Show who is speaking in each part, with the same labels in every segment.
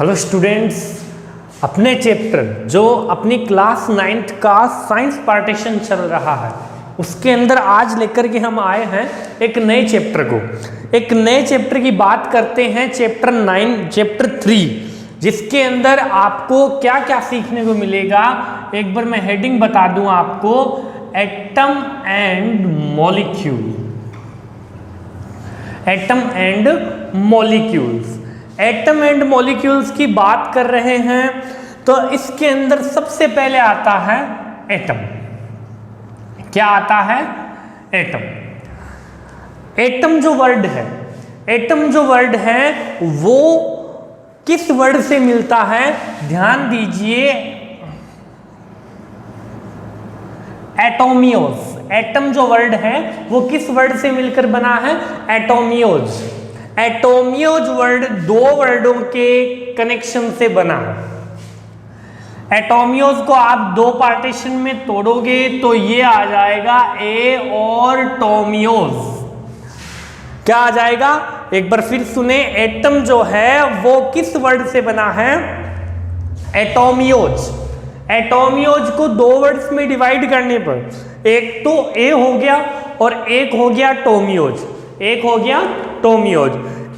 Speaker 1: Hello students, अपने chapter जो अपनी क्लास 9th का साइंस पार्टीशन चल रहा है उसके अंदर आज लेकर के हम आए हैं एक नए चैप्टर की बात करते हैं। चैप्टर 3 जिसके अंदर आपको क्या क्या सीखने को मिलेगा। एक बार मैं हेडिंग बता दूं आपको, atom and molecules. Atom and molecules की बात कर रहे हैं तो इसके अंदर सबसे पहले आता है एटम। क्या आता है? एटम जो वर्ड है वो किस वर्ड से मिलता है? ध्यान दीजिए, एटोमियोज। एटम जो वर्ड है वो किस वर्ड से मिलकर बना है? एटोमियोज। एटोमियोज वर्ड दो वर्डों के कनेक्शन से बना है। एटोमियोज को आप दो पार्टीशन में तोड़ोगे तो ये आ जाएगा ए और टोमियोज। क्या आ जाएगा? एक बार फिर सुने, एटम जो है वो किस वर्ड से बना है? एटोमियोज। एटोमियोज को दो वर्ड्स में डिवाइड करने पर एक तो ए हो गया और एक हो गया टोमियोज।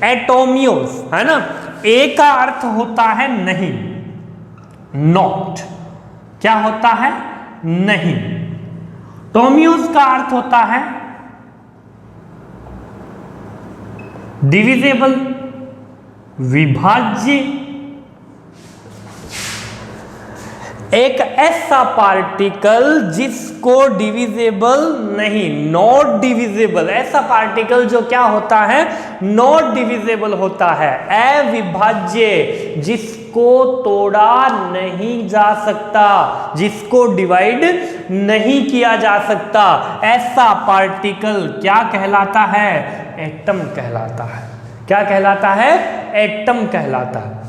Speaker 1: एटोमियोज है ना। ए का अर्थ होता है नहीं, नॉट। क्या होता है? नहीं। टोमियोज का अर्थ होता है डिविजिबल, विभाज्य। एक ऐसा पार्टिकल जिसको डिविजिबल नहीं, नॉट डिविजिबल। ऐसा पार्टिकल जो क्या होता है? नॉट डिविजिबल होता है, अविभाज्य, जिसको तोड़ा नहीं जा सकता, जिसको डिवाइड नहीं किया जा सकता। ऐसा पार्टिकल क्या कहलाता है? एटम कहलाता है। क्या कहलाता है? एटम कहलाता है।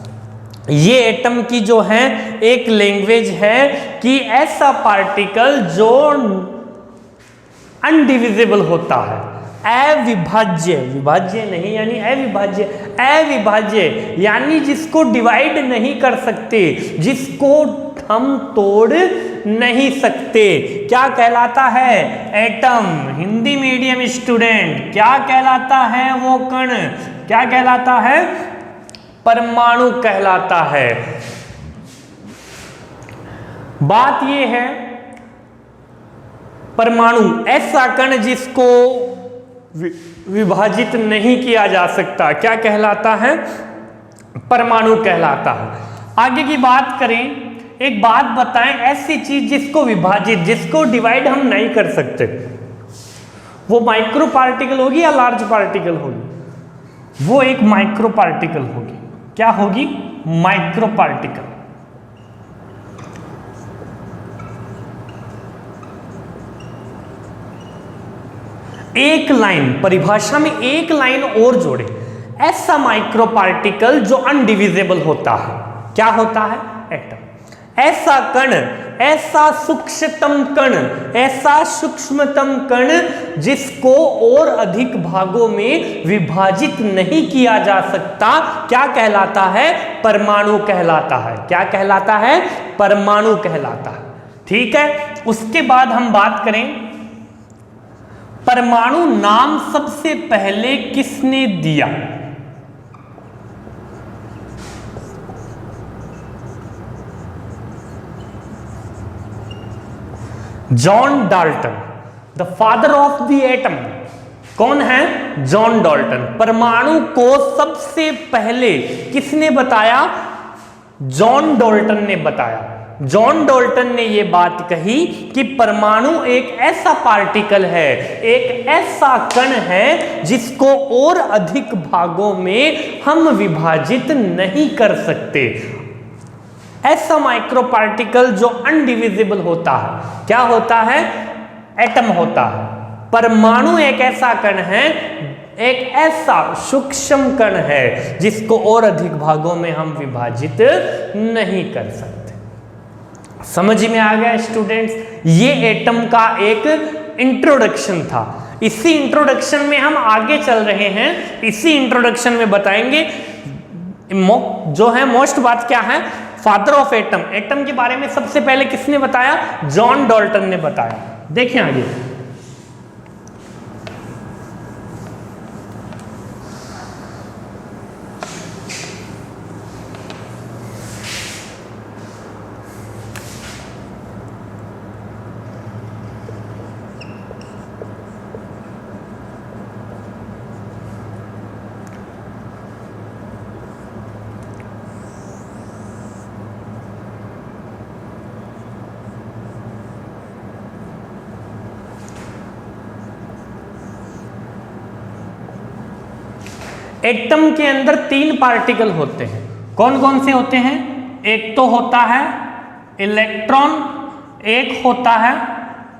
Speaker 1: ये एटम की जो है एक लैंग्वेज है कि ऐसा पार्टिकल जो अनडिविजिबल होता है, अविभाज्य, विभाज्य नहीं यानी अविभाज्य यानी जिसको डिवाइड नहीं कर सकते, जिसको हम तोड़ नहीं सकते। क्या कहलाता है? एटम। हिंदी मीडियम स्टूडेंट, क्या कहलाता है वो कण? क्या कहलाता है? परमाणु कहलाता है। बात यह है, परमाणु ऐसा कण जिसको विभाजित नहीं किया जा सकता, क्या कहलाता है? परमाणु कहलाता है। आगे की बात करें, एक बात बताएं, ऐसी चीज जिसको विभाजित, जिसको डिवाइड हम नहीं कर सकते, वो माइक्रो पार्टिकल होगी या लार्ज पार्टिकल होगी? वो एक माइक्रो पार्टिकल होगी। क्या होगी? Micro particle. एक लाइन, परिभाषा में एक लाइन और जोड़े, ऐसा माइक्रो पार्टिकल जो अनडिविजिबल होता है, क्या होता है? एटम। ऐसा कण, ऐसा सूक्ष्मतम कण जिसको और अधिक भागों में विभाजित नहीं किया जा सकता, क्या कहलाता है? परमाणु कहलाता है। क्या कहलाता है? परमाणु कहलाता है। ठीक है। उसके बाद हम बात करें, परमाणु नाम सबसे पहले किसने दिया? John Dalton, the father of the atom. कौन है? John Dalton. परमाणु को सबसे पहले किसने बताया? जॉन डाल्टन ने बताया। जॉन डाल्टन ने यह बात कही कि परमाणु एक ऐसा पार्टिकल है, एक ऐसा कण है जिसको और अधिक भागों में हम विभाजित नहीं कर सकते। ऐसा माइक्रो पार्टिकल जो अनडिविजिबल होता है, क्या होता है? एटम होता है। परमाणु एक ऐसा कण है, एक ऐसा सूक्ष्म कण है जिसको और अधिक भागों में हम विभाजित नहीं कर सकते। समझ में आ गया स्टूडेंट्स? ये एटम का एक इंट्रोडक्शन था। इसी इंट्रोडक्शन में हम आगे चल रहे हैं। इसी इंट्रोडक्शन में बताएंगे जो है मोस्ट बात क्या है, फादर ऑफ एटम, एटम के बारे में सबसे पहले किसने बताया, जॉन डाल्टन ने बताया। देखें आगे, एटम के अंदर 3 पार्टिकल होते हैं। कौन कौन से होते हैं, एक तो होता है इलेक्ट्रॉन, एक होता है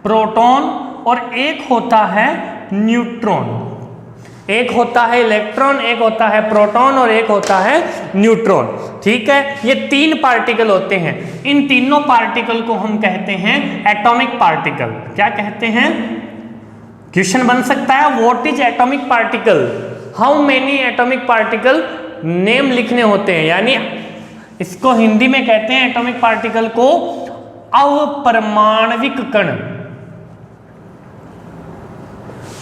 Speaker 1: प्रोटॉन और एक होता है न्यूट्रॉन। एक होता है इलेक्ट्रॉन, एक होता है प्रोटॉन और एक होता है न्यूट्रॉन। ठीक है, ये 3 पार्टिकल होते हैं। इन तीनों पार्टिकल को हम कहते हैं एटॉमिक पार्टिकल। क्या कहते हैं, क्वेश्चन बन सकता है what is atomic particle, how many atomic particle, name लिखने होते हैं, यानी इसको हिंदी में कहते हैं एटॉमिक पार्टिकल को अवपरमाणविक कण।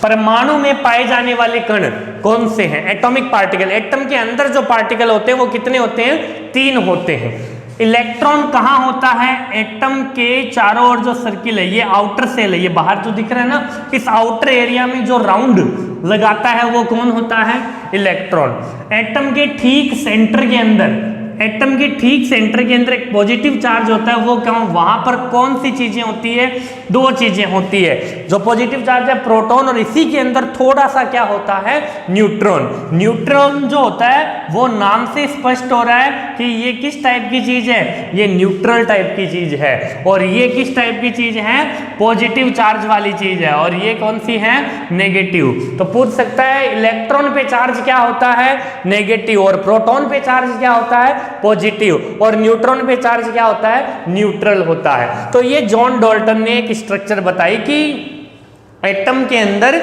Speaker 1: परमाणु में पाए जाने वाले कण कौन से हैं, एटॉमिक पार्टिकल। एटम के अंदर जो पार्टिकल होते हैं वो कितने होते हैं, 3 होते हैं। इलेक्ट्रॉन कहाँ होता है, एटम के चारों ओर जो सर्किल है, ये आउटर सेल है, ये बाहर जो दिख रहा है ना, इस आउटर एरिया में जो राउंड लगाता है वो कौन होता है, इलेक्ट्रॉन। एटम के ठीक सेंटर के अंदर, एटम के ठीक सेंटर के अंदर एक पॉजिटिव चार्ज होता है, वो क्या, वहां पर कौन सी चीजें होती है, 2 चीजें होती है। जो पॉजिटिव चार्ज है प्रोटॉन, और इसी के अंदर थोड़ा सा क्या होता है, न्यूट्रॉन। न्यूट्रॉन जो होता है वो नाम से स्पष्ट हो रहा है कि ये किस टाइप की चीज है, ये न्यूट्रल टाइप की चीज है। और ये किस टाइप की चीज है, पॉजिटिव चार्ज वाली चीज है। और ये कौन सी है, नेगेटिव। तो पूछ सकता है इलेक्ट्रॉन पे चार्ज क्या होता है, नेगेटिव, और प्रोटॉन पे चार्ज क्या होता है, पॉजिटिव, और न्यूट्रॉन पे चार्ज क्या होता है, न्यूट्रल होता है। तो ये जॉन डाल्टन ने एक स्ट्रक्चर बताई कि एटम के अंदर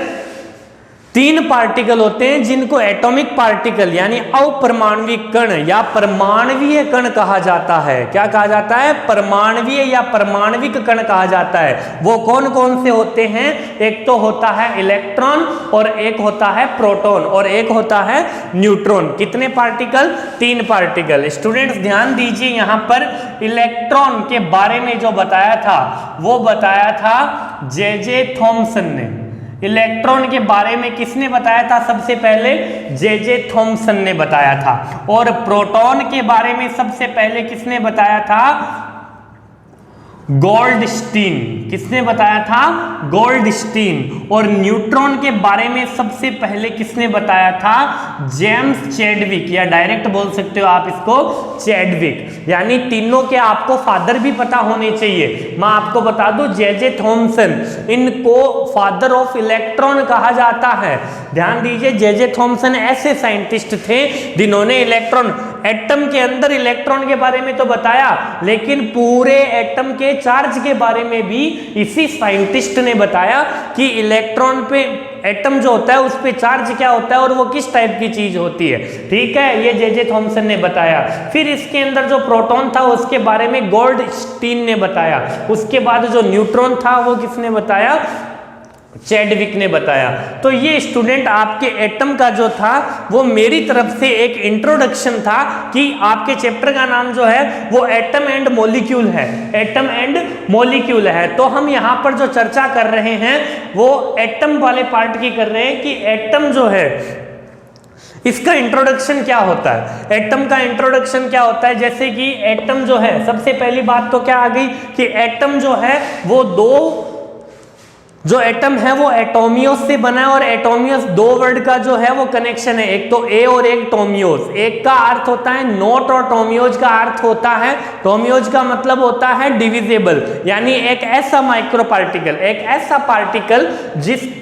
Speaker 1: 3 पार्टिकल होते हैं जिनको एटॉमिक पार्टिकल यानी अपरमाणविक कण या परमाणवीय कण कहा जाता है। क्या कहा जाता है, परमाणवीय या परमाणविक कण कहा जाता है। वो कौन कौन से होते हैं, एक तो होता है इलेक्ट्रॉन और एक होता है प्रोटॉन और एक होता है न्यूट्रॉन। कितने पार्टिकल, 3 पार्टिकल। स्टूडेंट्स ध्यान दीजिए, यहां पर इलेक्ट्रॉन के बारे में जो बताया था वो बताया था जे थॉमसन ने। इलेक्ट्रॉन के बारे में किसने बताया था, सबसे पहले जे थॉमसन ने बताया था। और प्रोटॉन के बारे में सबसे पहले किसने बताया था, गोल्डस्टीन। किसने बताया था, गोल्डस्टीन। और न्यूट्रॉन के बारे में सबसे पहले किसने बताया था, जेम्स चैडविक, या डायरेक्ट बोल सकते हो आप इसको चैडविक। यानी तीनों के आपको फादर भी पता होने चाहिए। मैं आपको बता दूं जे थॉमसन, इनको फादर ऑफ इलेक्ट्रॉन कहा जाता है। ध्यान दीजिए, जे थॉमसन ऐसे साइंटिस्ट थे जिन्होंने इलेक्ट्रॉन, एटम के अंदर इलेक्ट्रॉन के बारे में तो बताया, लेकिन पूरे एटम के चार्ज के बारे में भी इसी साइंटिस्ट ने बताया कि इलेक्ट्रॉन पे, एटम जो होता है उस पे चार्ज क्या होता है और वो किस टाइप की चीज होती है। ठीक है, ये जे थॉमसन ने बताया। फिर इसके अंदर जो प्रोटॉन था उसके बारे में गोल्डस्टीन ने बताया। उसके बाद जो न्यूट्रॉन था वो किसने बताया, चैडविक ने बताया। तो ये स्टूडेंट आपके एटम का जो था वो मेरी तरफ से एक इंट्रोडक्शन था कि आपके चैप्टर का नाम जो है वो एटम एंड मॉलिक्यूल है, एटम एंड मॉलिक्यूल है। तो हम यहाँ पर जो चर्चा कर रहे हैं वो एटम वाले पार्ट की कर रहे हैं कि एटम जो है इसका इंट्रोडक्शन क्या होता है। एटम का इंट्रोडक्शन क्या होता है, जैसे कि एटम जो है, सबसे पहली बात तो क्या आ गई कि एटम जो है वो 2, जो एटम है वो एटोमियोस से बना है। और एटोमियोस 2 वर्ड का जो है वो कनेक्शन है, एक तो ए और एक टोमियोस। एक का अर्थ होता है नोट और टोमियोज का अर्थ होता है, टोमियोज का मतलब होता है डिविजिबल, यानी एक ऐसा माइक्रो पार्टिकल, एक ऐसा पार्टिकल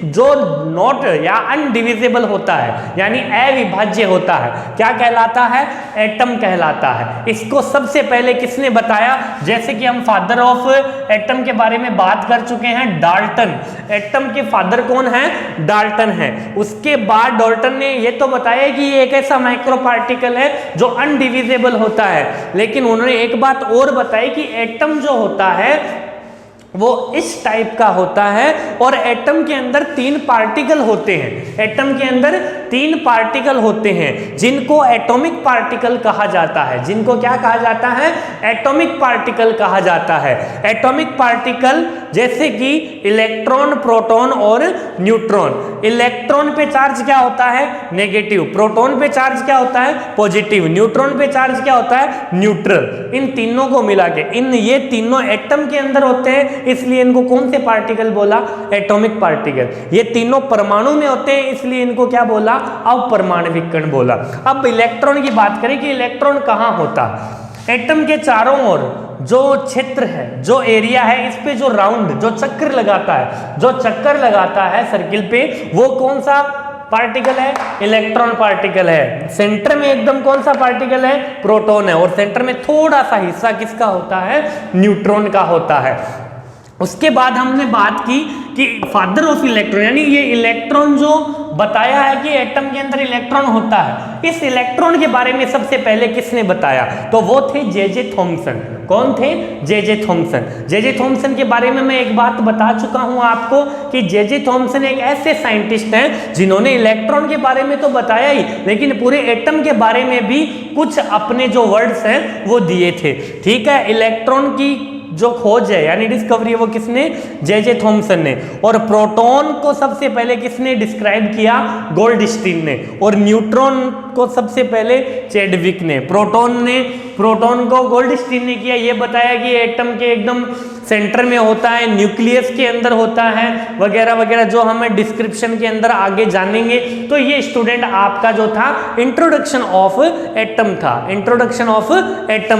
Speaker 1: जो नॉट या अनडिविजिबल होता है, यानी अविभाज्य होता है। क्या कहलाता है, एटम कहलाता है। इसको सबसे पहले किसने बताया, जैसे कि हम फादर ऑफ एटम के बारे में बात कर चुके हैं, डाल्टन। एटम के फादर कौन है? डाल्टन है। उसके बाद डाल्टन ने ये तो बताया कि ये एक ऐसा माइक्रो पार्टिकल है जो अनडिविजिबल होता है, लेकिन उन्होंने एक बात और बताई कि एटम जो होता है वो इस टाइप का होता है और एटम के अंदर 3 पार्टिकल होते हैं। एटम के अंदर 3 पार्टिकल होते हैं जिनको एटॉमिक पार्टिकल कहा जाता है। जिनको क्या कहा जाता है? एटॉमिक पार्टिकल कहा जाता है। एटॉमिक पार्टिकल जैसे कि इलेक्ट्रॉन, प्रोटॉन और न्यूट्रॉन। इलेक्ट्रॉन पे चार्ज क्या होता है? नेगेटिव। प्रोटॉन पे चार्ज क्या होता है? पॉजिटिव। न्यूट्रॉन पे चार्ज क्या होता है? न्यूट्रल। इन तीनों को मिला के ये तीनों एटम के अंदर होते हैं, इसलिए इनको कौन से पार्टिकल बोला? Atomic particle. ये तीनों परमाणु में होते हैं, इसलिए इनको क्या बोला? अपरमाणविक कण बोला। अब इलेक्ट्रॉन की बात करें कि इलेक्ट्रॉन कहाँ होता? एटम के चारों ओर जो क्षेत्र है, जो एरिया है, इस पे जो राउंड, जो चक्कर लगाता है सर्किल पे, वो कौन सा पार्टिकल है? इलेक्ट्रॉन पार्टिकल है। सेंटर में एकदम कौन सा पार्टिकल है? प्रोटॉन है। और सेंटर में थोड़ा सा हिस्सा किसका होता है? न्यूट्रॉन का होता है। उसके बाद हमने बात की कि फादर ऑफ इलेक्ट्रॉन, यानी ये इलेक्ट्रॉन जो बताया है कि एटम के अंदर इलेक्ट्रॉन होता है, इस इलेक्ट्रॉन के बारे में सबसे पहले किसने बताया? तो वो थे जे.जे. थॉमसन। कौन थे? जे.जे. थॉमसन। जे.जे. थॉमसन के बारे में मैं एक बात बता चुका हूं आपको कि जे.जे. थॉमसन एक ऐसे साइंटिस्ट हैं जिन्होंने इलेक्ट्रॉन के बारे में तो बताया ही, लेकिन पूरे एटम के बारे में भी कुछ अपने जो वर्ड्स हैं वो दिए थे। ठीक है, इलेक्ट्रॉन की जो खोज है यानी डिस्कवरी है वो किसने? जे.जे. थॉमसन ने। और प्रोटॉन को सबसे पहले किसने डिस्क्राइब किया? गोल्डस्टीन ने। और न्यूट्रॉन को सबसे पहले चैडविक ने। प्रोटॉन को गोल्डस्टीन ने किया, ये बताया कि एटम के एकदम सेंटर में होता है, न्यूक्लियस के अंदर होता है, वगैरह वगैरह, जो हमें डिस्क्रिप्शन के अंदर आगे जानेंगे। तो ये स्टूडेंट आपका जो था इंट्रोडक्शन ऑफ एटम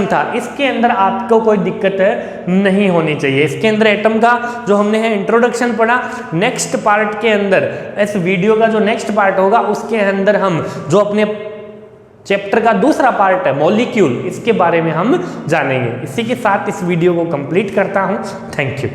Speaker 1: था। इसके अंदर आपको कोई दिक्कत नहीं होनी चाहिए। इसके अंदर एटम का जो हमने है इंट्रोडक्शन पढ़ा। नेक्स्ट पार्ट के अंदर, इस वीडियो का जो नेक्स्ट पार्ट होगा उसके अंदर हम जो अपने चैप्टर का दूसरा पार्ट है मॉलिक्यूल, इसके बारे में हम जानेंगे। इसी के साथ इस वीडियो को कंप्लीट करता हूं। Thank you.